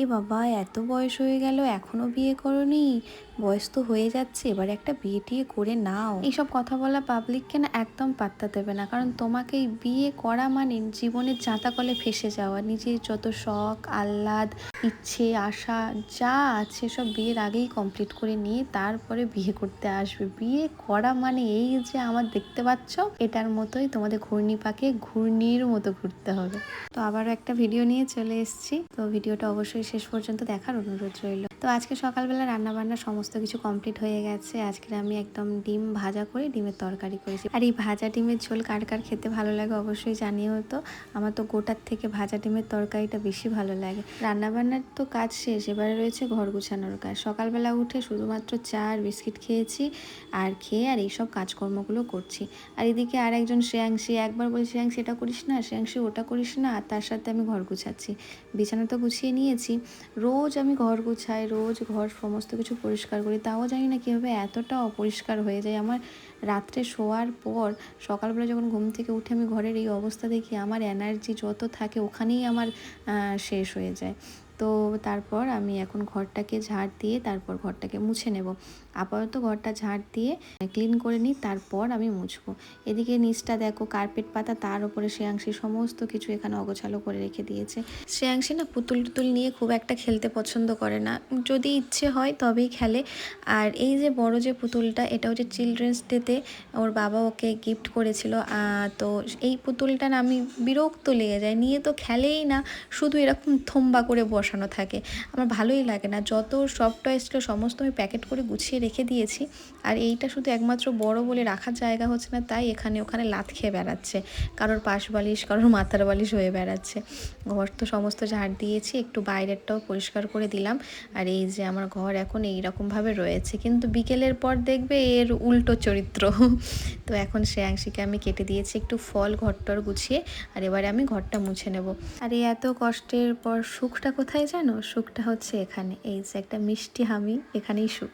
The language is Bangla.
এ বাবা, এত বয়স হয়ে গেল এখনো বিয়ে করোনি? বয়স তো হয়ে যাচ্ছে, এবার একটা বিয়ে টিয়ে করে নাও। এইসব কথা বলা পাবলিককে না একদম পাত্তা দেবে না, কারণ তোমাকে এই বিয়ে করা মানে জীবনের জাঁতাকলে ফেসে যাওয়া। নিজের যত শখ আহ্লাদ ইচ্ছে আশা যা আছে সব বিয়ের আগেই কমপ্লিট করে নিয়ে তারপরে বিয়ে করতে আসবে। বিয়ে করা মানে এই যে আমার দেখতে পাচ্ছ এটার মতোই তোমাদের ঘূর্ণি পাকে ঘূর্ণির মতো ঘুরতে হবে। তো আবারও একটা ভিডিও নিয়ে চলে এসেছি, তো ভিডিওটা অবশ্যই শেষ পর্যন্ত দেখার অনুরোধ রইল। তো আজকে সকালবেলা রান্নাবান্না সমস্ত কিছু কমপ্লিট হয়ে গেছে। আজকে আমি একদম ডিম ভাজা করে ডিমের তরকারি করেছি। আর এই ভাজা ডিমের ঝোল কার কার খেতে ভালো লাগে অবশ্যই জানিয়ে হতো। আমার তো গোটার থেকে ভাজা ডিমের তরকারিটা বেশি ভালো লাগে। রান্নাবান্নার তো কাজ শেষ, এবারে রয়েছে ঘর গুছানোর কাজ। সকালবেলা উঠে শুধুমাত্র চা আর বিস্কিট খেয়েছি, আর খেয়ে আর এইসব কাজকর্মগুলো করছি। আর এদিকে আর একজন শ্রেয়াংশী, একবার বলি শ্রেয়াংশী এটা করিস না, শ্রেয়াংশী ওটা করিস না, আর তার সাথে আমি ঘর গুছাচ্ছি। বিছানা তো গুছিয়ে নিয়েছি, রোজ আমি ঘর গুছাই, রোজ ঘর সমস্ত কিছু পরিষ্কার করি, তাও জানি না কীভাবে এতটা অপরিষ্কার হয়ে যায় আমার। রাত্রে শোয়ার পর সকালবেলা যখন ঘুম থেকে উঠে আমি ঘরের এই অবস্থা দেখি, আমার এনার্জি যত থাকে ওখানেই আমার শেষ হয়ে যায়। তো তারপর আমি এখন ঘরটাকে ঝাড় দিয়ে তারপর ঘরটাকে মুছে নেব। আপাতত ঘরটা ঝাড় দিয়ে ক্লিন করে নিই, তারপর আমি মুছবো। এদিকে নিচটা দেখো কার্পেট পাতা, তার উপরে শ্রেয়াংশী সমস্ত কিছু এখানে অগোছালো করে রেখে দিয়েছে। শ্রেয়াংশী না পুতুল টুতুল নিয়ে খুব একটা খেলতে পছন্দ করে না, যদি ইচ্ছে হয় তবেই খেলে। আর এই যে বড় যে পুতুলটা, এটা হচ্ছে চিলড্রেন্স ডেতে ওর বাবা ওকে গিফট করেছিল। তো এই পুতুলটা না আমি বিরক্ত লেগে যায়, নিয়ে তো খেলেই না, শুধু এরকম থম্বা করে বসানো থাকে। আমার ভালোই লাগে না। যত সব টয়েস ছিল সমস্ত আমি প্যাকেট করে গুছিয়ে রেখে দিয়েছি, আর এইটা শুধু একমাত্র বড় বলে রাখার জায়গা হচ্ছে না, তাই এখানে ওখানে লাথ খেয়ে বেড়াচ্ছে, কারোর পাশ বালিশ কারোর মাথার বালিশ হয়ে বেড়াচ্ছে। ঘর তো সমস্ত ঝাড় দিয়েছি, একটু বাইরেরটাও পরিষ্কার করে দিলাম। আর এই যে আমার ঘর এখন এইরকমভাবে রয়েছে, কিন্তু বিকেলের পর দেখবে এর উল্টো চরিত্র। তো এখন শ্রেয়াংশীকে আমি কেটে দিয়েছি একটু ফল ঘরটর গুছিয়ে, আর এবারে আমি ঘরটা মুছে নেব। আর এই এত কষ্টের পর সুখটা কোথায় জানো? সুখটা হচ্ছে এখানে, এই যে একটা মিষ্টি হামি, এখানেই সুখ।